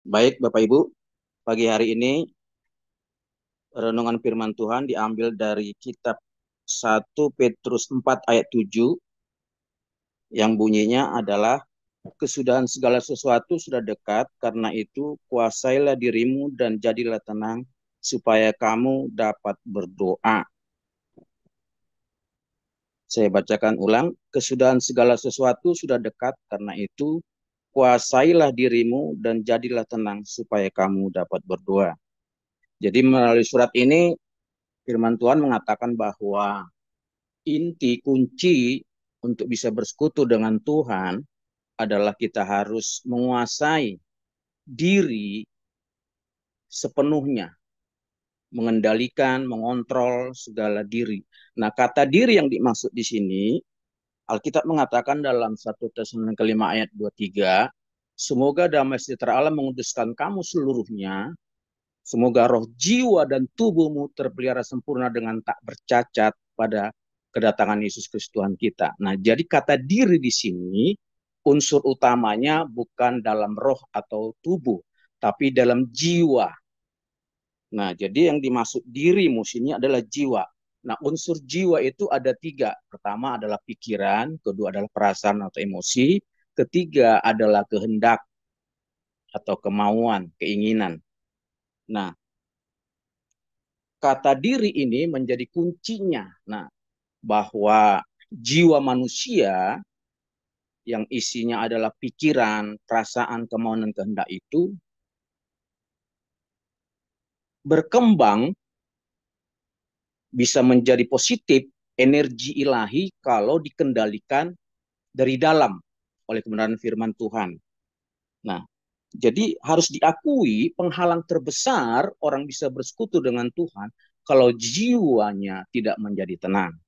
Baik, Bapak Ibu, pagi hari ini renungan firman Tuhan diambil dari kitab 1 Petrus 4 ayat 7 yang bunyinya adalah kesudahan segala sesuatu sudah dekat, karena itu kuasailah dirimu dan jadilah tenang supaya kamu dapat berdoa. Saya bacakan ulang, kesudahan segala sesuatu sudah dekat, karena itu kuasailah dirimu dan jadilah tenang supaya kamu dapat berdoa. Jadi melalui surat ini firman Tuhan mengatakan bahwa inti kunci untuk bisa bersekutu dengan Tuhan adalah kita harus menguasai diri sepenuhnya, mengendalikan, mengontrol segala diri. Nah, kata diri yang dimaksud di sini, Alkitab mengatakan dalam 1 Tesalonika 5 ayat 23, semoga damai sejahtera Allah menguduskan kamu seluruhnya, semoga roh, jiwa, dan tubuhmu terpelihara sempurna dengan tak bercacat pada kedatangan Yesus Kristus Tuhan kita. Nah, jadi kata diri di sini, unsur utamanya bukan dalam roh atau tubuh, tapi dalam jiwa. Nah, jadi yang dimaksud dirimu sini adalah jiwa. Nah, unsur jiwa itu ada tiga. Pertama adalah pikiran, kedua adalah perasaan atau emosi, ketiga adalah kehendak atau kemauan, keinginan. Nah, kata diri ini menjadi kuncinya. Nah, bahwa jiwa manusia yang isinya adalah pikiran, perasaan, kemauan, dan kehendak itu berkembang bisa menjadi positif energi ilahi kalau dikendalikan dari dalam oleh kebenaran firman Tuhan. Nah, jadi harus diakui penghalang terbesar orang bisa bersekutu dengan Tuhan kalau jiwanya tidak menjadi tenang.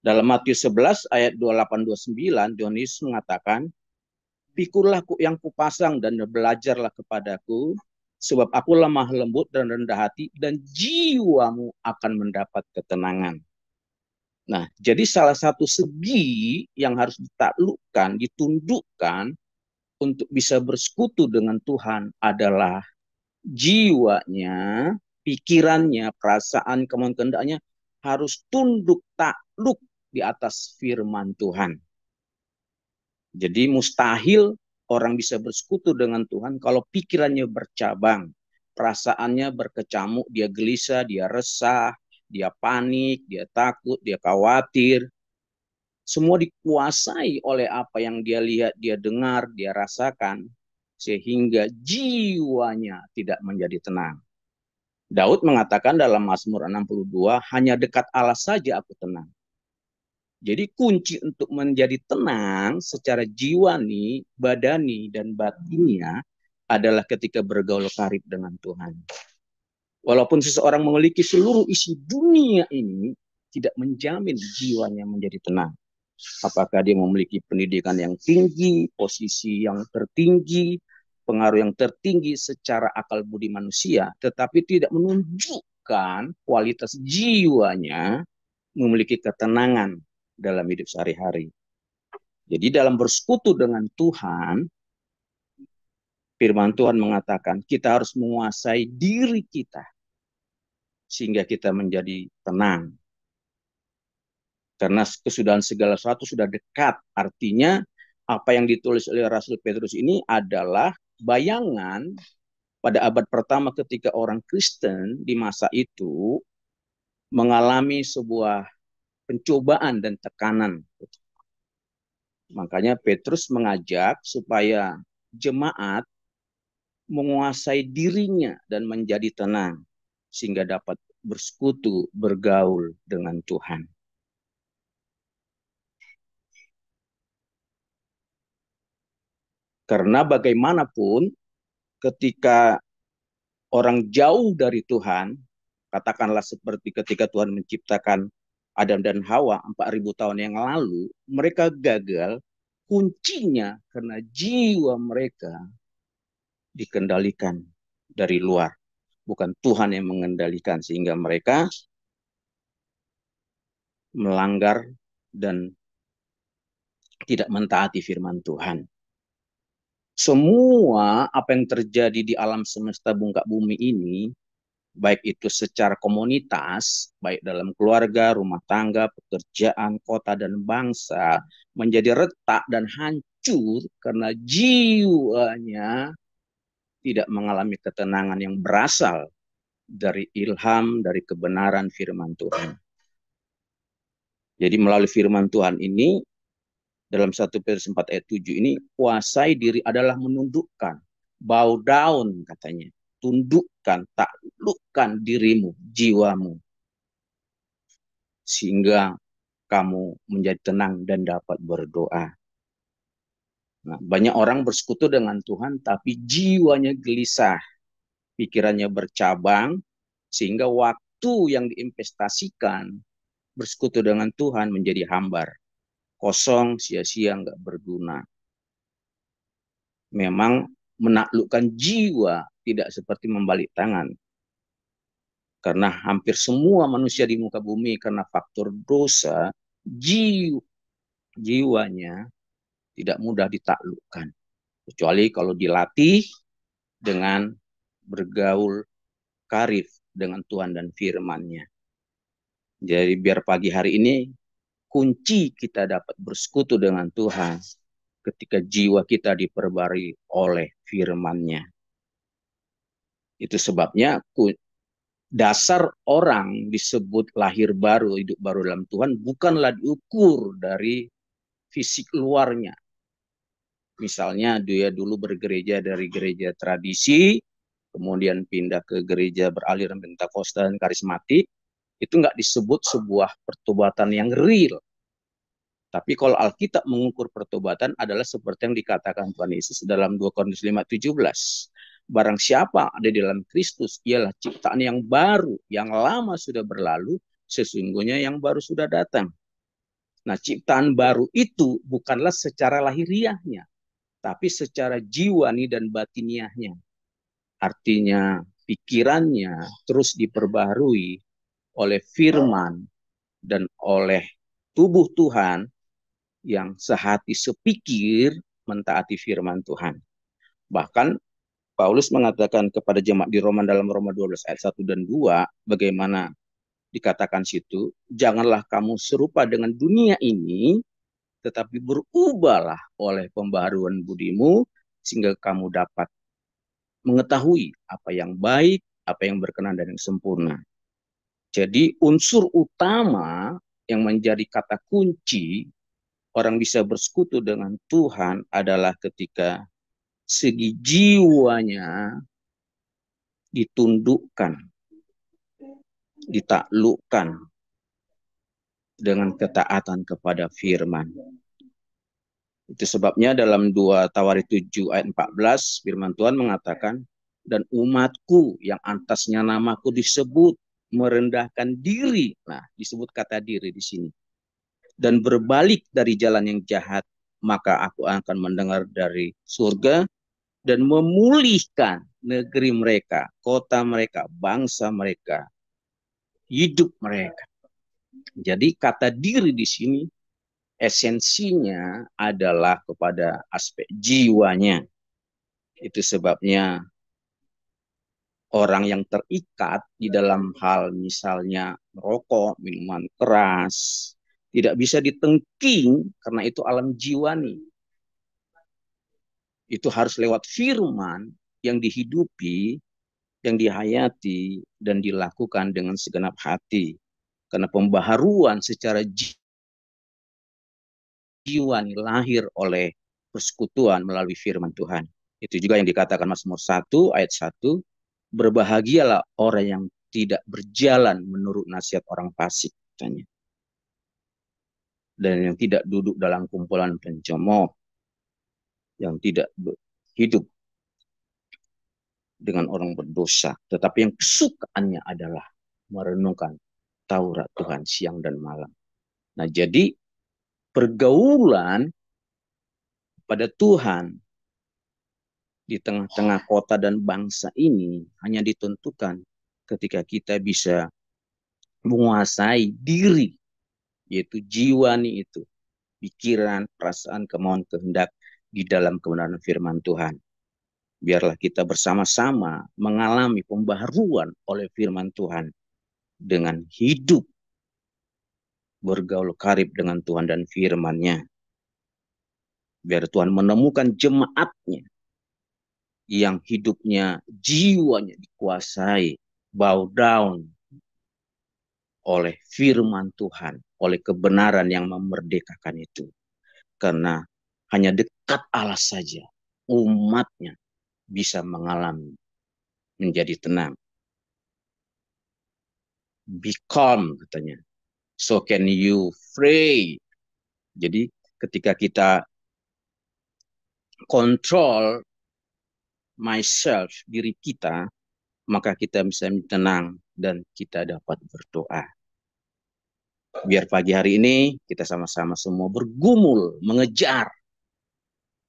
Dalam Matius 11 ayat 28-29, Yohanes mengatakan, pikulah yang kupasang dan belajarlah kepadaku, sebab aku lemah lembut dan rendah hati, dan jiwamu akan mendapat ketenangan. Nah, jadi salah satu segi yang harus ditaklukkan, ditundukkan untuk bisa bersekutu dengan Tuhan adalah jiwanya, pikirannya, perasaan, kemauan kehendaknya harus tunduk takluk di atas firman Tuhan. Jadi mustahil orang bisa bersekutu dengan Tuhan kalau pikirannya bercabang, perasaannya berkecamuk, dia gelisah, dia resah, dia panik, dia takut, dia khawatir. Semua dikuasai oleh apa yang dia lihat, dia dengar, dia rasakan, sehingga jiwanya tidak menjadi tenang. Daud mengatakan dalam Mazmur 62, hanya dekat Allah saja aku tenang. Jadi kunci untuk menjadi tenang secara jiwani, badani, dan batinnya adalah ketika bergaul karib dengan Tuhan. Walaupun seseorang memiliki seluruh isi dunia ini, tidak menjamin jiwanya menjadi tenang. Apakah dia memiliki pendidikan yang tinggi, posisi yang tertinggi, pengaruh yang tertinggi secara akal budi manusia, tetapi tidak menunjukkan kualitas jiwanya memiliki ketenangan dalam hidup sehari-hari. Jadi dalam bersekutu dengan Tuhan, firman Tuhan mengatakan kita harus menguasai diri kita sehingga kita menjadi tenang. Karena kesudahan segala sesuatu sudah dekat. Artinya apa yang ditulis oleh Rasul Petrus ini adalah bayangan pada abad pertama ketika orang Kristen di masa itu mengalami sebuah pencobaan dan tekanan. Makanya Petrus mengajak supaya jemaat menguasai dirinya dan menjadi tenang sehingga dapat bersekutu, bergaul dengan Tuhan. Karena bagaimanapun ketika orang jauh dari Tuhan, katakanlah seperti ketika Tuhan menciptakan Adam dan Hawa 4.000 tahun yang lalu, mereka gagal, kuncinya karena jiwa mereka dikendalikan dari luar. Bukan Tuhan yang mengendalikan, sehingga mereka melanggar dan tidak mentaati firman Tuhan. semua apa yang terjadi di alam semesta bungkak bumi ini, baik itu secara komunitas, baik dalam keluarga, rumah tangga, pekerjaan, kota, dan bangsa, menjadi retak dan hancur karena jiwanya tidak mengalami ketenangan yang berasal dari ilham, dari kebenaran firman Tuhan. Jadi melalui firman Tuhan ini, dalam 1 Petrus 4 ayat 7 ini, kuasai diri adalah menundukkan, bow down katanya, tundukkan, taklukkan dirimu, jiwamu, sehingga kamu menjadi tenang dan dapat berdoa. Nah, banyak orang bersekutu dengan Tuhan, tapi jiwanya gelisah, pikirannya bercabang, sehingga waktu yang diinvestasikan bersekutu dengan Tuhan menjadi hambar, kosong, sia-sia, nggak berguna. Memang menaklukkan jiwa tidak seperti membalik tangan. Karena hampir semua manusia di muka bumi karena faktor dosa, jiwanya tidak mudah ditaklukkan. Kecuali kalau dilatih dengan bergaul karib dengan Tuhan dan firman-Nya. Jadi biar pagi hari ini kunci kita dapat bersekutu dengan Tuhan ketika jiwa kita diperbarui oleh firman-Nya. Itu sebabnya dasar orang disebut lahir baru, hidup baru dalam Tuhan bukanlah diukur dari fisik luarnya. Misalnya dia dulu bergereja dari gereja tradisi, kemudian pindah ke gereja beraliran Pentakosta dan karismatik, itu nggak disebut sebuah pertobatan yang real. Tapi kalau Alkitab mengukur pertobatan adalah seperti yang dikatakan Tuhan Yesus dalam 2 Korintus 5:17. Barang siapa ada di dalam Kristus, ialah ciptaan yang baru, yang lama sudah berlalu, sesungguhnya yang baru sudah datang. Nah, ciptaan baru itu bukanlah secara lahiriahnya, tapi secara jiwani dan batiniahnya. Artinya pikirannya terus diperbaharui oleh firman dan oleh tubuh Tuhan yang sehati sepikir mentaati firman Tuhan. Bahkan Paulus mengatakan kepada jemaat di Roma dalam Roma 12 ayat 1 dan 2, bagaimana dikatakan situ, janganlah kamu serupa dengan dunia ini, tetapi berubahlah oleh pembaharuan budimu, sehingga kamu dapat mengetahui apa yang baik, apa yang berkenan dan yang sempurna. Jadi unsur utama yang menjadi kata kunci orang bisa bersekutu dengan Tuhan adalah ketika segi jiwanya ditundukkan, ditaklukkan dengan ketaatan kepada firman. Itu sebabnya dalam 2 Tawarik 7 ayat 14 firman Tuhan mengatakan, dan umatku yang atasnya namaku disebut merendahkan diri. Nah, disebut kata diri di sini. Dan berbalik dari jalan yang jahat, maka aku akan mendengar dari surga dan memulihkan negeri mereka, kota mereka, bangsa mereka, hidup mereka. Jadi kata diri di sini esensinya adalah kepada aspek jiwanya. Itu sebabnya orang yang terikat di dalam hal misalnya merokok, minuman keras, tidak bisa ditengking karena itu alam jiwani. Itu harus lewat firman yang dihidupi, yang dihayati, dan dilakukan dengan segenap hati. Karena pembaharuan secara jiwani lahir oleh persekutuan melalui firman Tuhan. Itu juga yang dikatakan Mazmur 1 ayat 1, berbahagialah orang yang tidak berjalan menurut nasihat orang fasik, katanya. Dan yang tidak duduk dalam kumpulan pencemooh, yang tidak hidup dengan orang berdosa, tetapi yang kesukaannya adalah merenungkan Taurat Tuhan siang dan malam. Nah, jadi pergaulan pada Tuhan di tengah-tengah kota dan bangsa ini hanya ditentukan ketika kita bisa menguasai diri, yaitu jiwani itu, pikiran, perasaan, kemauan, kehendak, di dalam kebenaran firman Tuhan. Biarlah kita bersama-sama mengalami pembaharuan oleh firman Tuhan dengan hidup bergaul karib dengan Tuhan dan firman-Nya. Biar Tuhan menemukan jemaatnya yang hidupnya, jiwanya dikuasai, bow down oleh firman Tuhan, oleh kebenaran yang memerdekakan itu. Karena hanya dekat Allah saja umatnya bisa mengalami menjadi tenang. Be calm katanya. So can you pray. Jadi ketika kita kontrol myself, diri kita, maka kita bisa tenang dan kita dapat berdoa. Biar pagi hari ini kita sama-sama semua bergumul, mengejar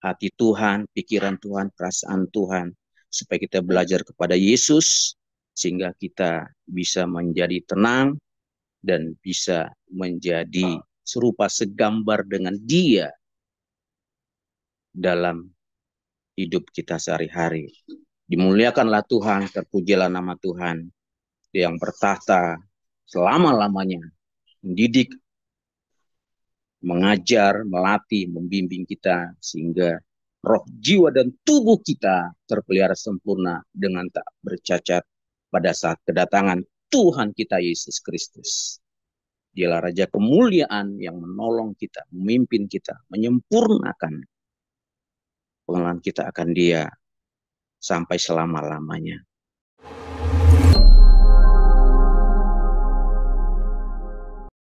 hati Tuhan, pikiran Tuhan, perasaan Tuhan, supaya kita belajar kepada Yesus, sehingga kita bisa menjadi tenang dan bisa menjadi serupa segambar dengan Dia dalam hidup kita sehari-hari. Dimuliakanlah Tuhan, terpujilah nama Tuhan yang bertahta selama-lamanya, mendidik, mengajar, melatih, membimbing kita, sehingga roh, jiwa, dan tubuh kita terpelihara sempurna dengan tak bercacat pada saat kedatangan Tuhan kita Yesus Kristus. Dialah Raja kemuliaan yang menolong kita, memimpin kita, menyempurnakan pengenalan kita akan Dia sampai selama-lamanya.